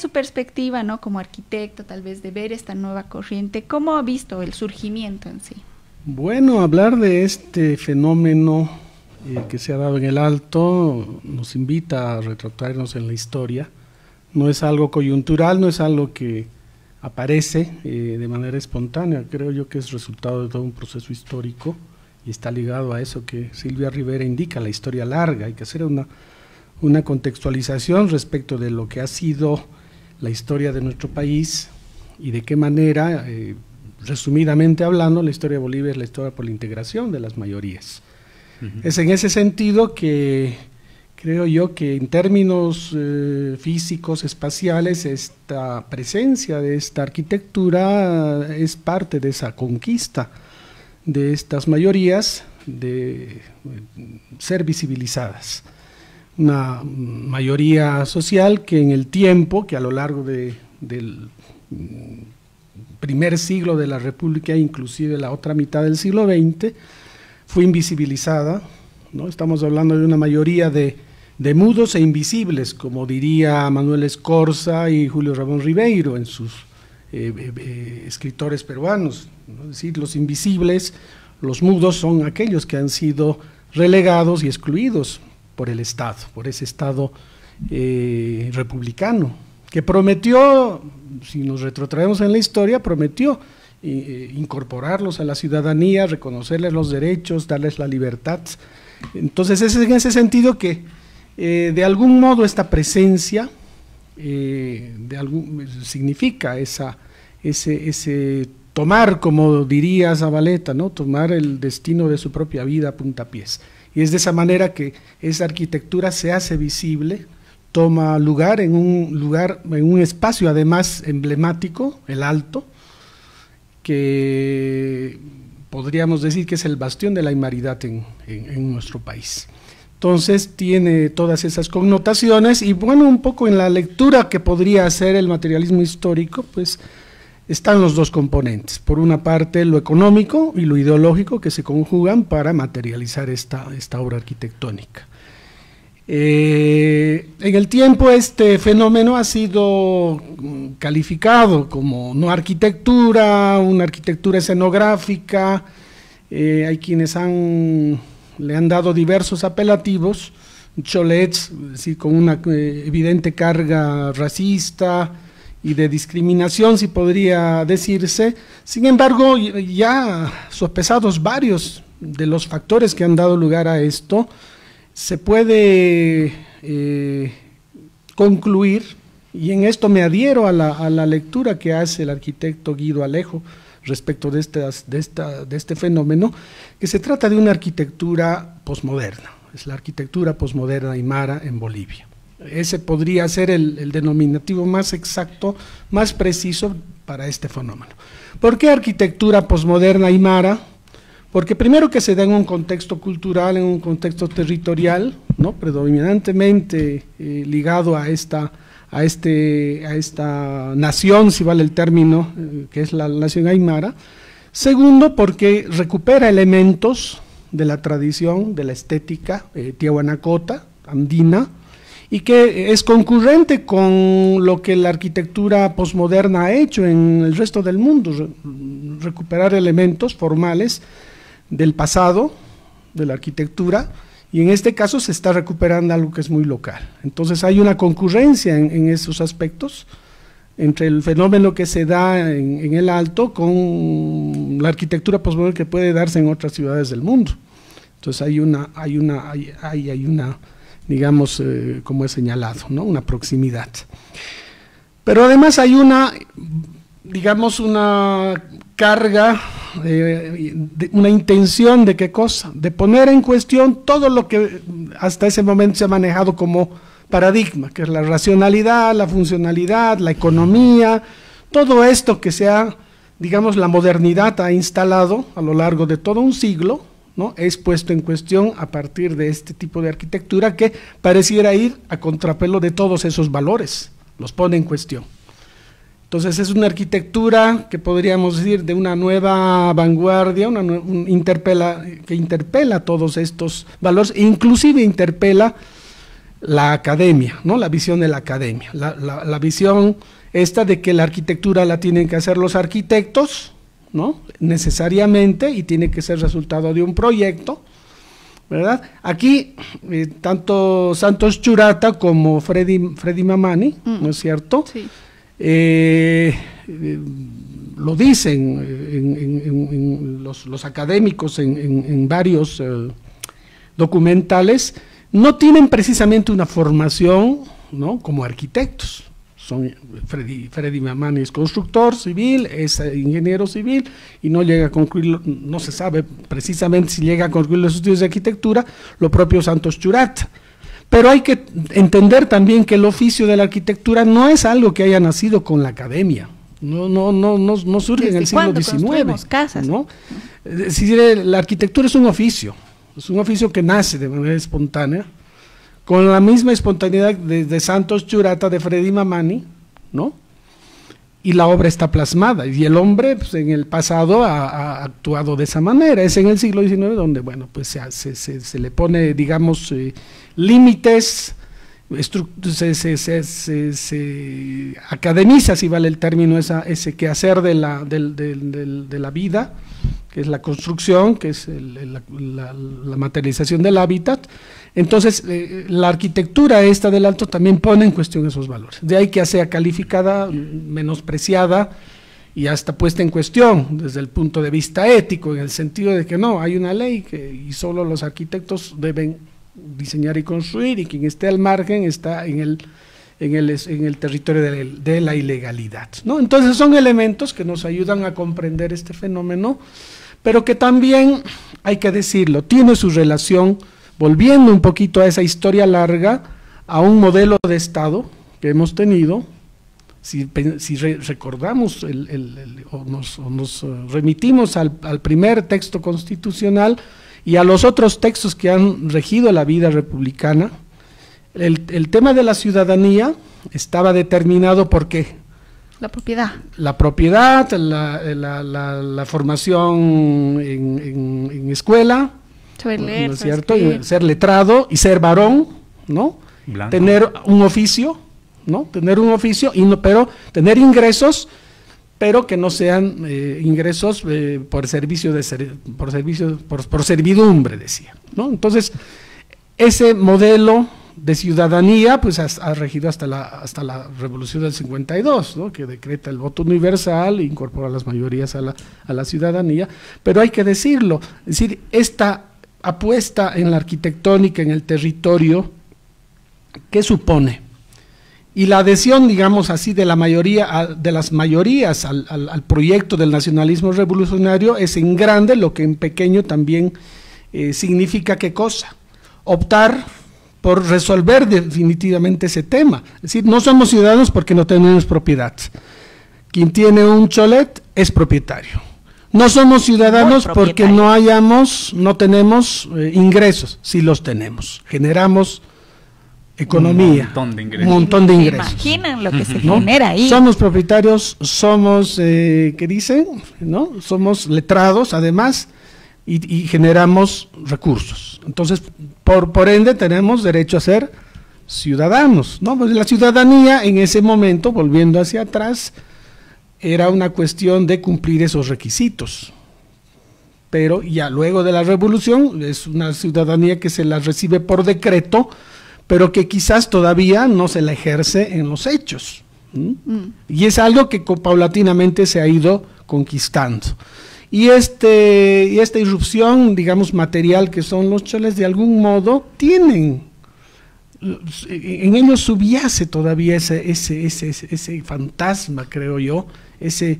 Su perspectiva, ¿no? Como arquitecto, tal vez de ver esta nueva corriente, ¿cómo ha visto el surgimiento en sí? Bueno, hablar de este fenómeno que se ha dado en el Alto nos invita a retrotraernos en la historia. No es algo coyuntural, no es algo que aparece de manera espontánea, creo yo que es resultado de todo un proceso histórico y está ligado a eso que Silvia Rivera indica, la historia larga. Hay que hacer una contextualización respecto de lo que ha sido la historia de nuestro país y de qué manera, resumidamente hablando, la historia de Bolivia es la historia por la integración de las mayorías. Es en ese sentido que creo yo que en términos físicos, espaciales, esta presencia de esta arquitectura es parte de esa conquista de estas mayorías de ser visibilizadas. Una mayoría social que en el tiempo, que a lo largo del primer siglo de la República, inclusive la otra mitad del siglo XX, fue invisibilizada, ¿no? Estamos hablando de una mayoría de mudos e invisibles, como diría Manuel Escorza y Julio Ramón Ribeiro en sus escritores peruanos, ¿no? Es decir, los invisibles, los mudos son aquellos que han sido relegados y excluidos por el Estado, por ese Estado republicano, que prometió, si nos retrotraemos en la historia, prometió incorporarlos a la ciudadanía, reconocerles los derechos, darles la libertad. Entonces es en ese sentido que de algún modo esta presencia significa ese tomar, como diría Zabaleta, ¿no? Tomar el destino de su propia vida a puntapiés. Y es de esa manera que esa arquitectura se hace visible, toma lugar en un espacio además emblemático, el Alto, que podríamos decir que es el bastión de la aimaridad en nuestro país. Entonces tiene todas esas connotaciones y bueno, un poco en la lectura que podría hacer el materialismo histórico, pues están los dos componentes, por una parte lo económico y lo ideológico que se conjugan para materializar esta obra arquitectónica. En el tiempo este fenómeno ha sido calificado como no arquitectura, una arquitectura escenográfica, hay quienes le han dado diversos apelativos, cholets, es decir, con una evidente carga racista y de discriminación, si podría decirse. Sin embargo, ya sopesados varios de los factores que han dado lugar a esto, se puede concluir, y en esto me adhiero a la lectura que hace el arquitecto Guido Alejo respecto de este fenómeno, que se trata de una arquitectura posmoderna, es la arquitectura posmoderna aymara en Bolivia. Ese podría ser el denominativo más exacto, más preciso para este fenómeno. ¿Por qué arquitectura posmoderna aymara? Porque primero que se da en un contexto cultural, en un contexto territorial, ¿no? Predominantemente ligado a esta nación, si vale el término, que es la nación aymara. Segundo, porque recupera elementos de la tradición, de la estética tiahuanacota, andina, y que es concurrente con lo que la arquitectura posmoderna ha hecho en el resto del mundo, recuperar elementos formales del pasado, de la arquitectura, y en este caso se está recuperando algo que es muy local. Entonces hay una concurrencia en esos aspectos entre el fenómeno que se da en el Alto con la arquitectura posmoderna que puede darse en otras ciudades del mundo. Entonces hay una digamos, como he señalado, ¿no? Una proximidad. Pero además hay una digamos, una carga, una intención de qué cosa, de poner en cuestión todo lo que hasta ese momento se ha manejado como paradigma, que es la racionalidad, la funcionalidad, la economía, todo esto que sea, digamos, la modernidad ha instalado a lo largo de todo un siglo, ¿no? Es puesto en cuestión a partir de este tipo de arquitectura que pareciera ir a contrapelo de todos esos valores, los pone en cuestión. Entonces es una arquitectura que podríamos decir de una nueva vanguardia, que interpela todos estos valores, e inclusive interpela la academia, ¿no? La visión de la academia, la visión esta de que la arquitectura la tienen que hacer los arquitectos, ¿no? Necesariamente, y tiene que ser resultado de un proyecto, ¿verdad? Aquí, tanto Santos Churata como Freddy Mamani, ¿no es cierto? Sí. Lo dicen en los académicos en varios documentales, no tienen precisamente una formación, ¿no? Como arquitectos. Freddy Mamani es constructor civil, es ingeniero civil y no llega a concluir, no se sabe precisamente si llega a concluir los estudios de arquitectura, lo propio Santos Churata. Pero hay que entender también que el oficio de la arquitectura no es algo que haya nacido con la academia, no surge en el siglo XIX, casas, ¿no? Es decir, la arquitectura es un oficio que nace de manera espontánea, con la misma espontaneidad de Santos Churata, de Freddy Mamani, ¿no? Y la obra está plasmada, y el hombre, pues, en el pasado ha actuado de esa manera. Es en el siglo XIX donde, bueno, pues se le pone, digamos, límites, se academiza, si vale el término, ese quehacer de la vida, que es la construcción, que es la materialización del hábitat. Entonces, la arquitectura esta del Alto también pone en cuestión esos valores. De ahí que sea calificada, menospreciada y hasta puesta en cuestión desde el punto de vista ético, en el sentido de que no, hay una ley y solo los arquitectos deben diseñar y construir, y quien esté al margen está en el territorio de la ilegalidad, ¿no? Entonces son elementos que nos ayudan a comprender este fenómeno, pero que también, hay que decirlo, tiene su relación, volviendo un poquito a esa historia larga, a un modelo de Estado que hemos tenido. Si recordamos o nos remitimos al primer texto constitucional y a los otros textos que han regido la vida republicana, el tema de la ciudadanía estaba determinado por ¿qué? La propiedad. La propiedad, la formación en escuela, saber leer, ¿no es cierto? Ser letrado y ser varón, ¿no? Blanco. Tener un oficio, ¿no? Tener un oficio, pero tener ingresos, pero que no sean ingresos por servidumbre, decía, ¿no? Entonces, ese modelo de ciudadanía pues ha regido hasta la Revolución del 52, ¿no? Que decreta el voto universal e incorpora las mayorías a la ciudadanía, pero hay que decirlo, es decir, esta apuesta en la arquitectónica, en el territorio, ¿qué supone? Y la adhesión, digamos así, de las mayorías al proyecto del nacionalismo revolucionario es en grande, lo que en pequeño también significa ¿qué cosa? Optar por resolver definitivamente ese tema. Es decir, no somos ciudadanos porque no tenemos propiedad. Quien tiene un cholet es propietario. No somos ciudadanos porque no tenemos ingresos, sí los tenemos. Generamos economía, un montón de ingresos. Imaginan lo que se genera ahí. Somos propietarios, somos, ¿qué dicen? ¿No? Somos letrados, además, y generamos recursos. Entonces, por ende, tenemos derecho a ser ciudadanos, ¿no? Pues la ciudadanía en ese momento, volviendo hacia atrás, era una cuestión de cumplir esos requisitos. Pero ya luego de la revolución, es una ciudadanía que se la recibe por decreto, pero que quizás todavía no se la ejerce en los hechos. Y es algo que paulatinamente se ha ido conquistando. Y esta irrupción, digamos, material que son los choles, de algún modo tienen en ellos subyace todavía ese fantasma, creo yo, ese,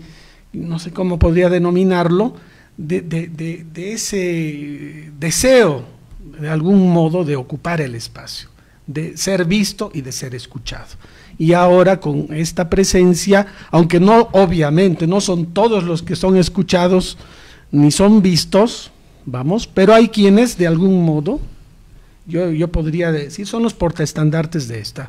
no sé cómo podría denominarlo, de ese deseo, de algún modo, de ocupar el espacio, de ser visto y de ser escuchado. Y ahora con esta presencia, aunque no, obviamente, no son todos los que son escuchados ni son vistos, vamos, pero hay quienes de algún modo, yo podría decir, son los portaestandartes de esta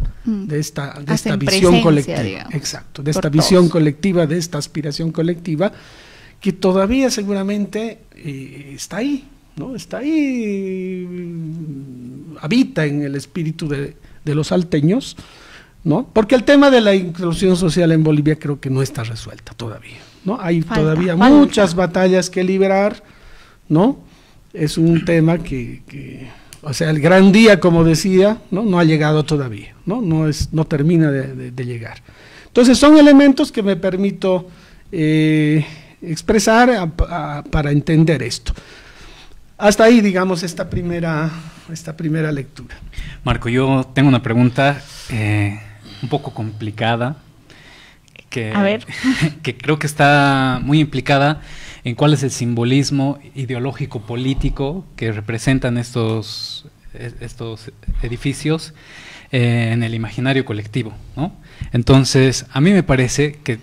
visión colectiva. Digamos, exacto, de esta visión colectiva, de esta aspiración colectiva, que todavía seguramente está ahí, ¿no? Está ahí, habita en el espíritu de los salteños, ¿no? Porque el tema de la inclusión social en Bolivia creo que no está resuelta todavía, ¿no? Hay todavía muchas batallas que librar, ¿no? Es un tema que o sea, el gran día, como decía, no ha llegado todavía, no termina de llegar. Entonces son elementos que me permito expresar para entender esto. Hasta ahí, digamos, esta primera lectura. Marco, yo tengo una pregunta un poco complicada, a ver. que creo que está muy implicada en cuál es el simbolismo ideológico político que representan estos edificios en el imaginario colectivo, ¿no? Entonces, a mí me parece que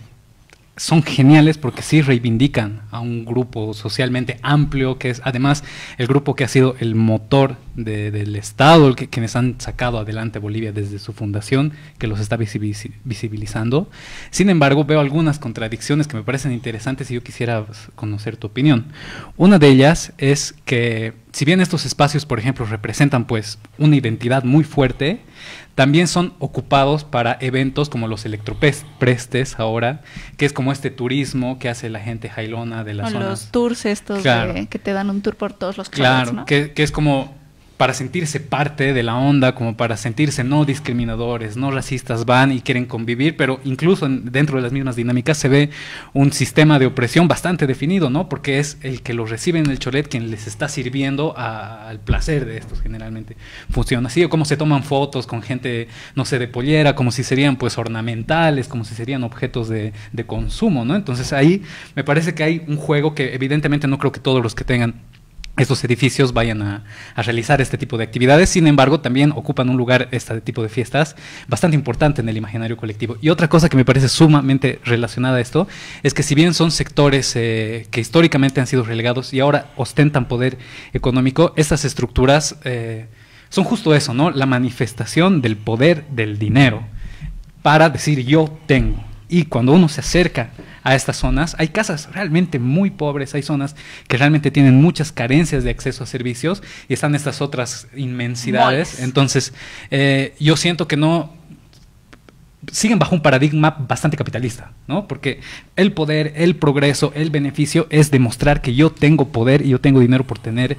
son geniales porque sí reivindican a un grupo socialmente amplio, que es además el grupo que ha sido el motor del Estado, quienes han sacado adelante Bolivia desde su fundación, que los está visibilizando. Sin embargo, veo algunas contradicciones que me parecen interesantes y yo quisiera conocer tu opinión. Una de ellas es que, si bien estos espacios, por ejemplo, representan pues una identidad muy fuerte, también son ocupados para eventos como los electroprestes ahora, que es como este turismo que hace la gente jailona de las zonas. Los tours estos, claro, que te dan un tour por todos los clubes, claro, ¿no? que es como para sentirse parte de la onda, como para sentirse no discriminadores, no racistas, van y quieren convivir, pero incluso dentro de las mismas dinámicas se ve un sistema de opresión bastante definido, ¿no? Porque es el que los recibe en el cholet quien les está sirviendo al placer de estos, generalmente funciona así, o como se toman fotos con gente, no sé, de pollera, como si serían pues ornamentales, como si serían objetos de consumo, ¿no? Entonces ahí me parece que hay un juego que evidentemente no creo que todos los que tengan estos edificios vayan a realizar este tipo de actividades, sin embargo también ocupan un lugar, este tipo de fiestas, bastante importante en el imaginario colectivo. Y otra cosa que me parece sumamente relacionada a esto, es que si bien son sectores que históricamente han sido relegados y ahora ostentan poder económico, estas estructuras son justo eso, ¿no? La manifestación del poder del dinero, para decir yo tengo. Y cuando uno se acerca a estas zonas, hay casas realmente muy pobres, hay zonas que realmente tienen muchas carencias de acceso a servicios y están estas otras inmensidades. Moles. Entonces, yo siento que no siguen bajo un paradigma bastante capitalista, ¿no? Porque el poder, el progreso, el beneficio es demostrar que yo tengo poder y yo tengo dinero por tener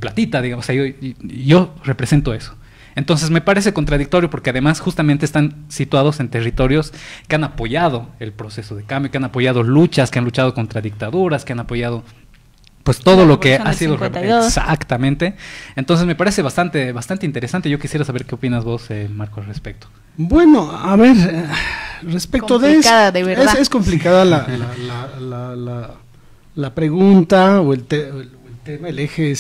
platita, digamos. O sea, yo represento eso. Entonces me parece contradictorio porque además justamente están situados en territorios que han apoyado el proceso de cambio, que han apoyado luchas, que han luchado contra dictaduras, que han apoyado pues todo lo que ha sido... Exactamente. Entonces me parece bastante interesante. Yo quisiera saber qué opinas vos, Marco, al respecto. Bueno, a ver, respecto de eso, es complicada la pregunta o el tema, el eje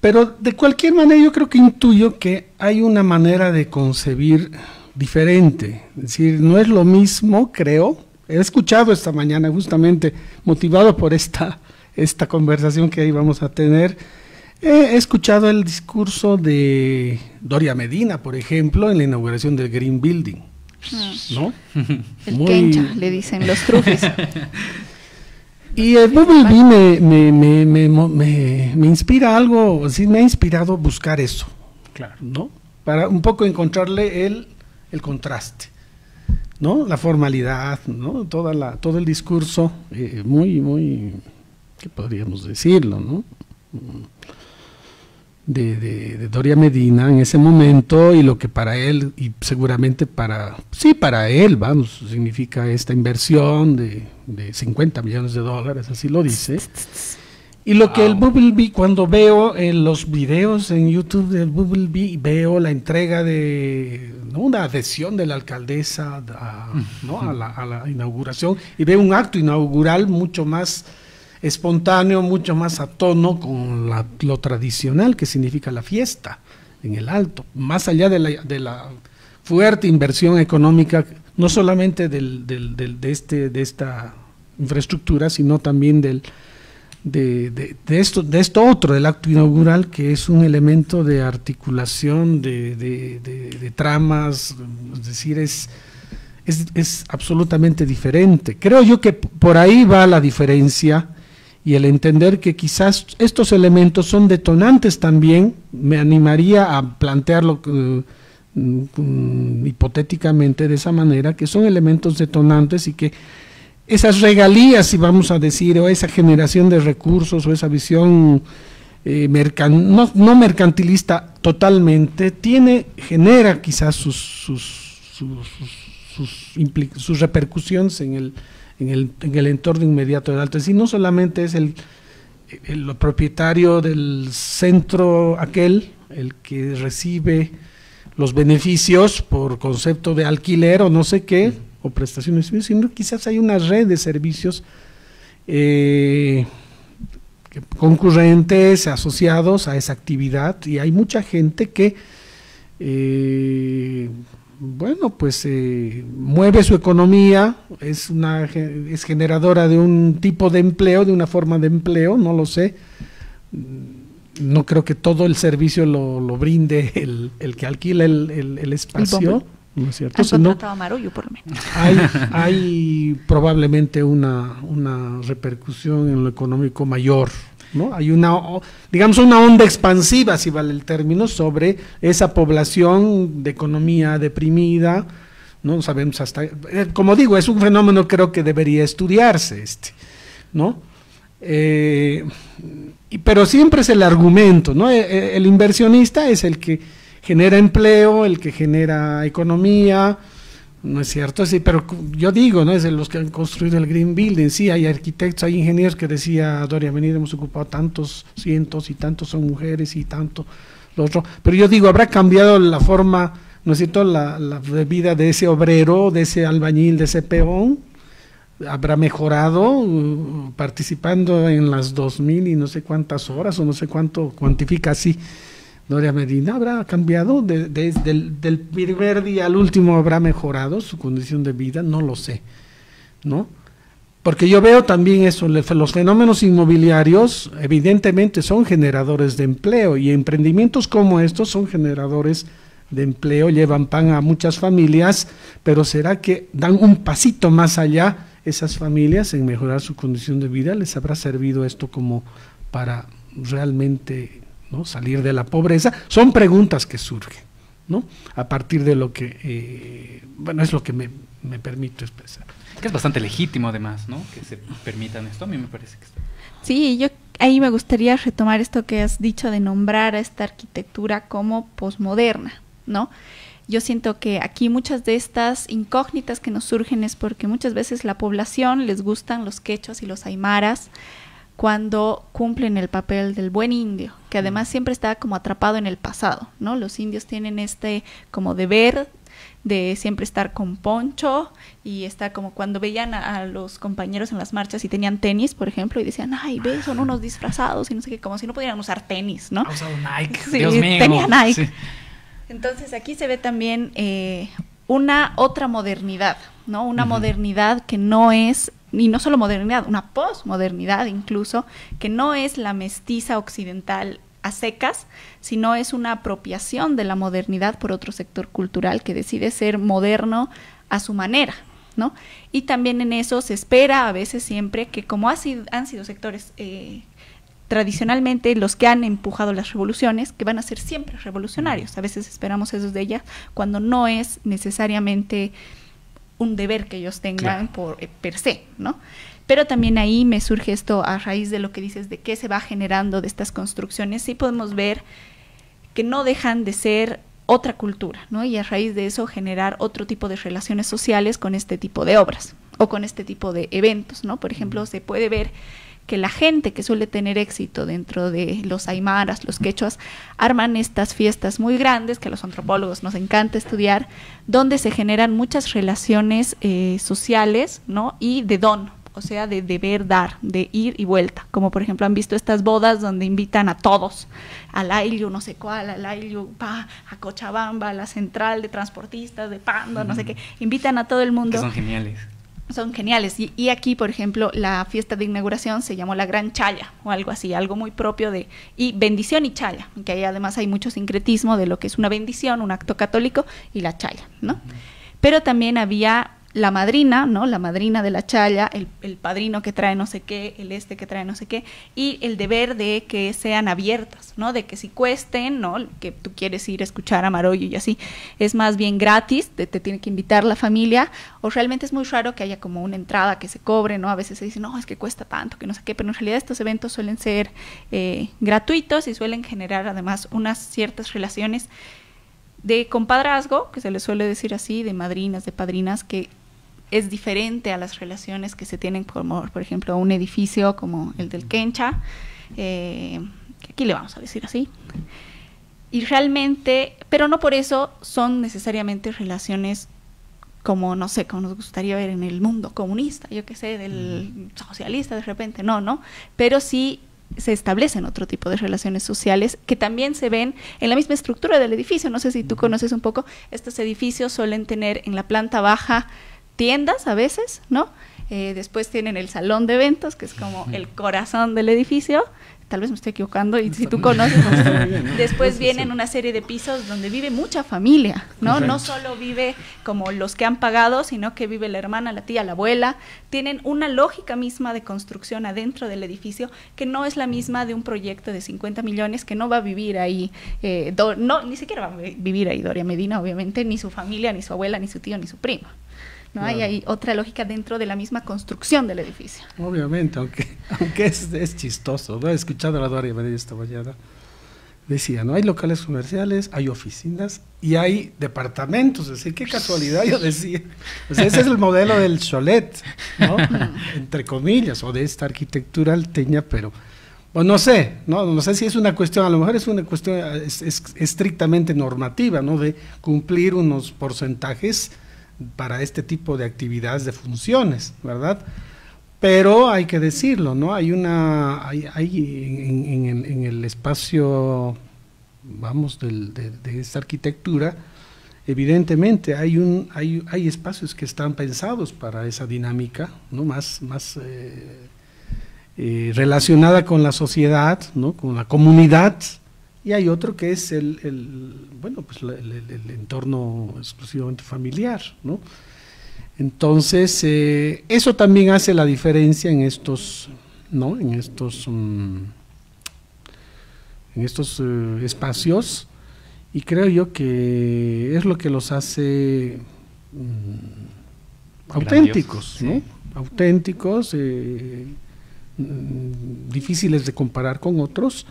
pero de cualquier manera yo creo que intuyo que hay una manera de concebir diferente, es decir, no es lo mismo, creo, he escuchado esta mañana justamente motivado por esta conversación que íbamos a tener, he escuchado el discurso de Doria Medina, por ejemplo, en la inauguración del Green Building, ¿no? El Kencha, le dicen los trufis. Y el Bumblebee me inspira algo, sí, me ha inspirado buscar eso, claro, ¿no? Para un poco encontrarle el contraste, ¿no? La formalidad, ¿no? Todo el discurso, muy, ¿qué podríamos decirlo, no? De Doria Medina en ese momento, y lo que para él, y seguramente para él, vamos, significa esta inversión de $50 millones, así lo dice, Y lo que el Bumblebee, cuando veo en los videos en YouTube del Bumblebee, veo la entrega de una adhesión de la alcaldesa a la inauguración, y veo un acto inaugural mucho más espontáneo, mucho más a tono con lo tradicional que significa la fiesta en el Alto, más allá de la fuerte inversión económica, no solamente de esta infraestructura, sino también de esto otro, del acto inaugural, que es un elemento de articulación de tramas, es decir, es absolutamente diferente. Creo yo que por ahí va la diferencia, y el entender que quizás estos elementos son detonantes también. Me animaría a plantearlo hipotéticamente de esa manera, que son elementos detonantes, y que esas regalías, si vamos a decir, o esa generación de recursos, o esa visión no mercantilista totalmente, genera quizás sus repercusiones en el entorno inmediato del Alto. Es decir, no solamente es el propietario del centro aquel el que recibe los beneficios por concepto de alquiler o no sé qué, o prestaciones, sino quizás hay una red de servicios concurrentes, asociados a esa actividad, y hay mucha gente que mueve su economía, es generadora de un tipo de empleo, de una forma de empleo, no lo sé. No creo que todo el servicio lo brinde el que alquila el espacio, ¿no es cierto? Han contratado a Marullo, por lo menos. Hay probablemente una repercusión en lo económico mayor, ¿no? Hay una onda expansiva, si vale el término, sobre esa población de economía deprimida. No sabemos hasta, como digo, es un fenómeno, creo que debería estudiarse, ¿no? Pero siempre es el argumento, ¿no? El inversionista es el que genera empleo, el que genera economía, ¿no es cierto? Sí, pero yo digo, ¿no? Es de los que han construido el Green Building. Sí, hay arquitectos, hay ingenieros, que decía Doria Benítez, hemos ocupado tantos cientos, y tantos son mujeres, y tanto lo otro. Pero yo digo, habrá cambiado la forma, ¿no es cierto?, la vida de ese obrero, de ese albañil, de ese peón. Habrá mejorado participando en las 2000 y no sé cuántas horas, o no sé cuánto cuantifica así Doria Medina. Habrá cambiado desde el primer día al último, habrá mejorado su condición de vida, no lo sé, ¿no? Porque yo veo también eso, los fenómenos inmobiliarios evidentemente son generadores de empleo, y emprendimientos como estos son generadores de empleo, llevan pan a muchas familias, pero ¿será que dan un pasito más allá esas familias en mejorar su condición de vida? ¿Les habrá servido esto como para realmente, ¿no?, salir de la pobreza? Son preguntas que surgen, ¿no?, a partir de lo que, es lo que me permito expresar. Que es bastante legítimo, además, ¿no?, que se permitan esto. A mí me parece que está. Sí, yo ahí me gustaría retomar esto que has dicho de nombrar a esta arquitectura como posmoderna, ¿no? Yo siento que aquí muchas de estas incógnitas que nos surgen es porque muchas veces la población les gustan los quechuas y los aymaras cuando cumplen el papel del buen indio, que además siempre está como atrapado en el pasado, ¿no? Los indios tienen como deber de siempre estar con poncho, y está como cuando veían a los compañeros en las marchas y tenían tenis, por ejemplo, y decían, ay, ve, son unos disfrazados, y no sé qué, como si no pudieran usar tenis, ¿no? Ha usado Nike, sí, Dios mío. Tenía Nike. Sí. Entonces aquí se ve también una otra modernidad, ¿no? Una modernidad que no es, y no solo modernidad, una posmodernidad incluso, que no es la mestiza occidental a secas, sino es una apropiación de la modernidad por otro sector cultural que decide ser moderno a su manera, ¿no? Y también en eso se espera a veces siempre que, como han sido sectores tradicionalmente los que han empujado las revoluciones, que van a ser siempre revolucionarios. A veces esperamos eso de ellas, cuando no es necesariamente un deber que ellos tengan per se, ¿no? Pero también ahí me surge esto a raíz de lo que dices, de qué se va generando de estas construcciones. Sí podemos ver que no dejan de ser otra cultura, ¿no? Y a raíz de eso generar otro tipo de relaciones sociales con este tipo de obras o con este tipo de eventos, ¿no? Por ejemplo, se puede ver que la gente que suele tener éxito dentro de los aymaras, los quechuas, arman estas fiestas muy grandes que a los antropólogos nos encanta estudiar, donde se generan muchas relaciones sociales, ¿no? Y de don, o sea, de deber dar, de ir y vuelta. Como por ejemplo han visto estas bodas donde invitan a todos, al Ayllu no sé cuál, al Ayllu a Cochabamba, a la central de transportistas de Pando, no sé qué, invitan a todo el mundo. Que son geniales. Son geniales. Y aquí, por ejemplo, la fiesta de inauguración se llamó la Gran Chaya o algo así, algo muy propio de... Y bendición y chaya, que ahí además hay mucho sincretismo de lo que es una bendición, un acto católico, y la chaya, ¿no? Pero también había la madrina, ¿no? La madrina de la chaya, el padrino que trae no sé qué, el que trae no sé qué, y el deber de que sean abiertas, ¿no? De que si cuesten, ¿no? Que tú quieres ir a escuchar a Marollo y así, es más bien gratis, te tiene que invitar la familia, o realmente es muy raro que haya como una entrada que se cobre, ¿no? A veces se dice, no, es que cuesta tanto, que no sé qué, pero en realidad estos eventos suelen ser gratuitos y suelen generar además unas ciertas relaciones de compadrazgo, que se les suele decir así, de madrinas, de padrinas, que es diferente a las relaciones que se tienen como, por ejemplo, un edificio como el del Kencha, que aquí le vamos a decir así. Y realmente, pero no por eso son necesariamente relaciones como, no sé, como nos gustaría ver en el mundo comunista, yo qué sé, del socialista de repente, no, pero sí se establecen otro tipo de relaciones sociales que también se ven en la misma estructura del edificio. No sé si tú conoces un poco, estos edificios suelen tener en la planta baja tiendas a veces, ¿no? Después tienen el salón de eventos, que es como el corazón del edificio. Tal vez me estoy equivocando y si tú conoces, después vienen una serie de pisos donde vive mucha familia, ¿no? Correcto. No solo vive como los que han pagado, sino que vive la hermana, la tía, la abuela. Tienen una lógica misma de construcción adentro del edificio que no es la misma de un proyecto de 50 millones que no va a vivir ahí, ni siquiera va a vivir ahí Doria Medina, obviamente, ni su familia, ni su abuela, ni su tío, ni su primo. ¿No? Claro. Hay otra lógica dentro de la misma construcción del edificio. Obviamente, aunque es chistoso, ¿no? He escuchado a la Doria Medina esta mañana, decía, ¿no? Hay locales comerciales, hay oficinas y hay departamentos, es decir, qué casualidad, yo decía. O sea, ese es el modelo del cholet, ¿no? Entre comillas, o de esta arquitectura alteña, pero o no sé, no sé si es una cuestión, a lo mejor es una cuestión es estrictamente normativa, ¿no? De cumplir unos porcentajes para este tipo de actividades, de funciones, ¿verdad? Pero hay que decirlo, ¿no? Hay en el espacio, vamos, de esta arquitectura, evidentemente hay espacios que están pensados para esa dinámica, ¿no? Más relacionada con la sociedad, ¿no? Con la comunidad. Y hay otro que es el entorno exclusivamente familiar, ¿no? Entonces, eso también hace la diferencia en estos, ¿no? En estos espacios, y creo yo que es lo que los hace auténticos, ¿no? Sí. Auténticos, difíciles de comparar con otros.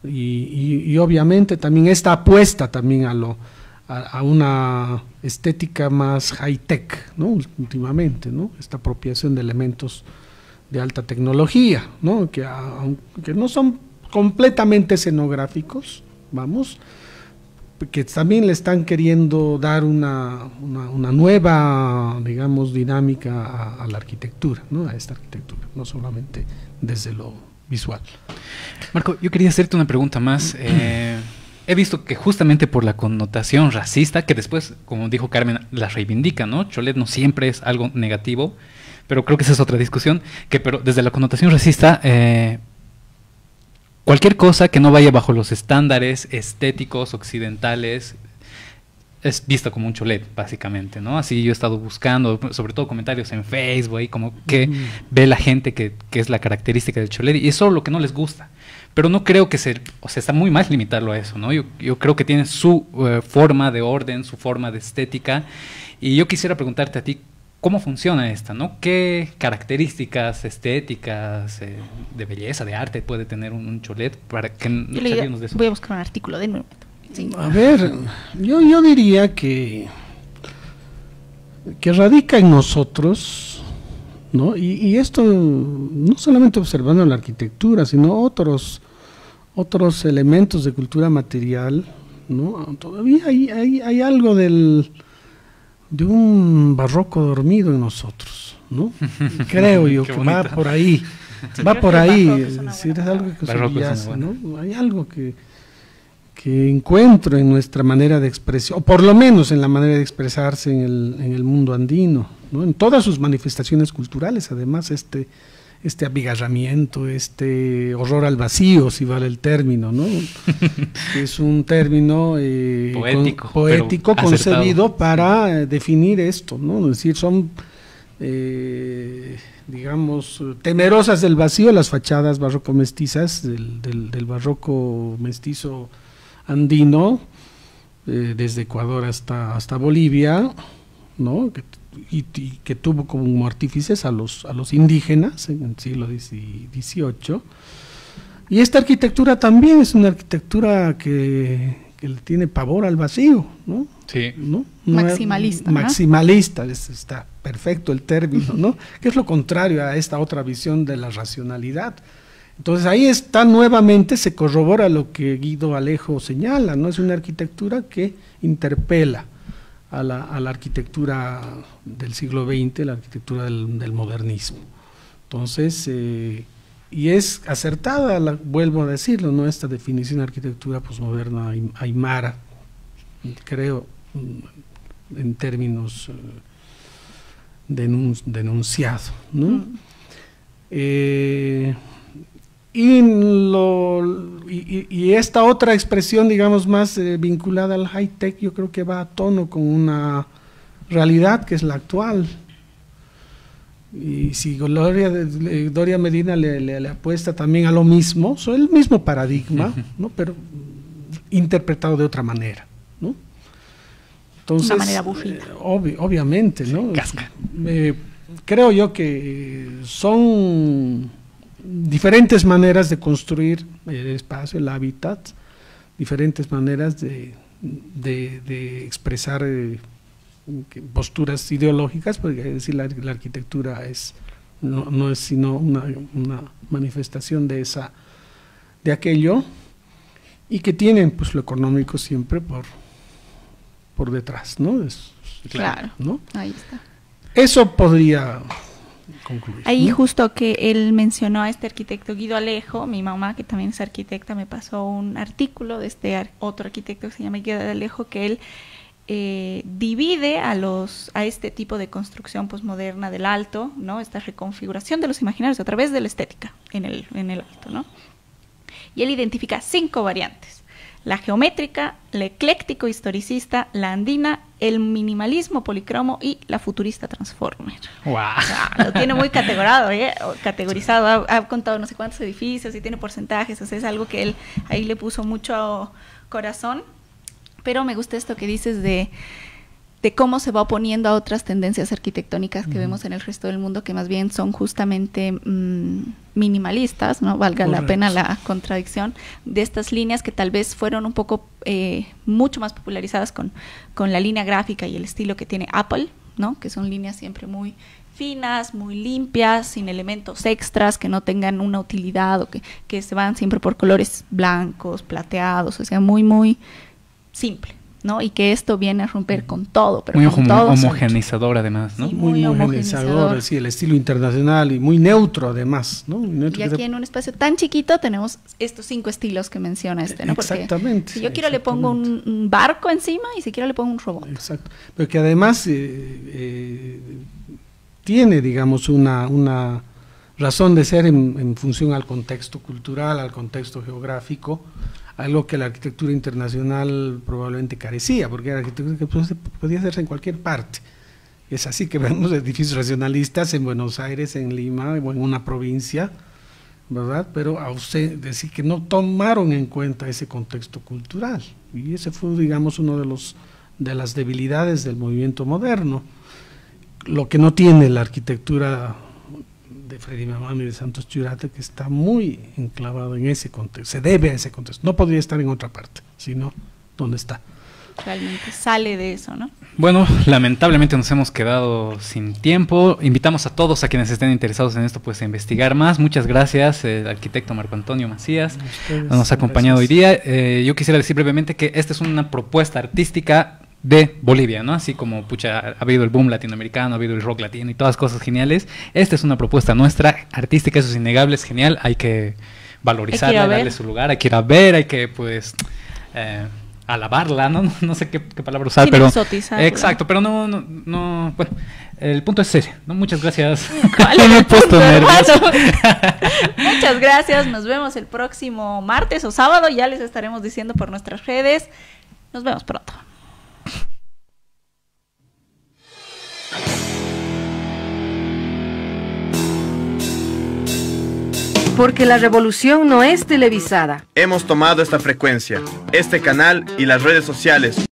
Y obviamente también esta apuesta también a una estética más high-tech, ¿no? Últimamente, ¿no? Esta apropiación de elementos de alta tecnología, ¿no? Que no son completamente escenográficos, vamos, que también le están queriendo dar una nueva, digamos, dinámica a la arquitectura, ¿no? A esta arquitectura, no solamente desde lo visual. Marco, yo quería hacerte una pregunta más. He visto que justamente por la connotación racista, que después, como dijo Carmen, la reivindica, ¿no? Cholet no siempre es algo negativo, pero creo que esa es otra discusión, pero desde la connotación racista, cualquier cosa que no vaya bajo los estándares estéticos occidentales es vista como un cholet, básicamente, ¿no? Así yo he estado buscando, sobre todo comentarios en Facebook, y como que ve la gente que es la característica del cholet, y es solo lo que no les gusta. Pero no creo que está muy mal limitarlo a eso, ¿no? Yo creo que tiene su forma de orden, su forma de estética, y yo quisiera preguntarte a ti, ¿cómo funciona esta, no? ¿Qué características estéticas, de belleza, de arte puede tener un cholet para que nos de eso? Voy a buscar un artículo de nuevo. Sí. A ver, yo diría que radica en nosotros ¿no? Y esto no solamente observando la arquitectura, sino otros elementos de cultura material, ¿no? Todavía hay algo de un barroco dormido en nosotros, ¿no? Creo yo que va por ahí, es decir, es algo que subyace, ¿no? Hay algo que encuentro en nuestra manera de expresión, o por lo menos en la manera de expresarse en el mundo andino, ¿no? En todas sus manifestaciones culturales, además, este abigarramiento, este horror al vacío, si vale el término, ¿no? Es un término poético concebido para definir esto, ¿no? Es decir, son, digamos, temerosas del vacío las fachadas barroco mestizas del barroco mestizo andino, desde Ecuador hasta Bolivia, ¿no? Que tuvo como artífices a los indígenas en el siglo XVIII. Y esta arquitectura también es una arquitectura que le tiene pavor al vacío, ¿no? Sí. ¿No? Maximalista. Maximalista, está perfecto el término, ¿no? Que es lo contrario a esta otra visión de la racionalidad. Entonces ahí está nuevamente, se corrobora lo que Guido Alejo señala, ¿no? Es una arquitectura que interpela a la arquitectura del siglo XX, la arquitectura del modernismo. Entonces, y es acertada, vuelvo a decirlo, ¿no? Esta definición de arquitectura posmoderna aymara, creo, en términos denunciado, ¿no? Y esta otra expresión, digamos, más vinculada al high-tech, yo creo que va a tono con una realidad que es la actual. Y si Doria Medina le apuesta también a lo mismo, son el mismo paradigma, ¿no? Pero interpretado de otra manera, ¿no? Entonces, una manera aburrida. Obviamente, ¿no? Casca. Creo yo que son diferentes maneras de construir el espacio, el hábitat, diferentes maneras de expresar posturas ideológicas, porque es decir, la arquitectura no es sino una manifestación de aquello, y que tienen pues lo económico siempre por detrás, ¿no? Claro, ¿no? Ahí está. Eso podría concluir, ahí, ¿no? justo que él mencionó a este arquitecto Guido Alejo, mi mamá, que también es arquitecta, me pasó un artículo de este otro arquitecto que se llama Guido Alejo, que él divide a este tipo de construcción posmoderna del alto, ¿no? Esta reconfiguración de los imaginarios a través de la estética en el alto, ¿no? Y él identifica 5 variantes: la geométrica, la ecléctico historicista, la andina, el minimalismo policromo y la futurista transformer. Wow. Lo tiene muy categorizado, ha contado no sé cuántos edificios y tiene porcentajes, o sea, es algo que él ahí le puso mucho corazón. Pero me gusta esto que dices de cómo se va oponiendo a otras tendencias arquitectónicas que vemos en el resto del mundo, que más bien son justamente minimalistas, ¿no? Valga la pena la contradicción, de estas líneas que tal vez fueron un poco mucho más popularizadas con la línea gráfica y el estilo que tiene Apple, ¿no? Que son líneas siempre muy finas, muy limpias, sin elementos extras que no tengan una utilidad, o que se van siempre por colores blancos, plateados, o sea, muy, muy simple, ¿no? Y que esto viene a romper con todo, pero muy con todo homogeneizador además, ¿no? Sí, muy homogeneizador, sí, el estilo internacional y muy neutro además, ¿no? Y aquí en un espacio tan chiquito tenemos estos 5 estilos que menciona ¿no? Porque exactamente. Si yo quiero le pongo un barco encima y si quiero le pongo un robot. Exacto, pero que además tiene, digamos, una razón de ser en función al contexto cultural, al contexto geográfico, algo que la arquitectura internacional probablemente carecía, porque era arquitectura que podía hacerse en cualquier parte. Es así que vemos edificios racionalistas en Buenos Aires, en Lima, o en una provincia, ¿verdad? Pero decir que no tomaron en cuenta ese contexto cultural, y ese fue, digamos, uno de las debilidades del movimiento moderno, lo que no tiene la arquitectura de Freddy Mamani y de Santos Chiurate, que está muy enclavado en ese contexto, se debe a ese contexto, no podría estar en otra parte, sino donde está. realmente sale de eso, ¿no? Bueno, lamentablemente nos hemos quedado sin tiempo. Invitamos a todos a quienes estén interesados en esto, pues a investigar más. Muchas gracias, el arquitecto Marco Antonio Macías, nos ha acompañado hoy día. Yo quisiera decir brevemente que esta es una propuesta artística de Bolivia, ¿no? Así como, pucha, ha habido el boom latinoamericano, ha habido el rock latino y todas cosas geniales. Esta es una propuesta nuestra, artística, eso es innegable, es genial, hay que valorizarla, darle su lugar, hay que ir a ver, hay que, pues... alabarla, no sé qué palabra usar, pero exacto, pero no, bueno, el punto es serio, ¿no? Muchas gracias. Me he puesto nervioso. Muchas gracias, nos vemos el próximo martes o sábado, ya les estaremos diciendo por nuestras redes. Nos vemos pronto. Porque la revolución no es televisada. Hemos tomado esta frecuencia, este canal y las redes sociales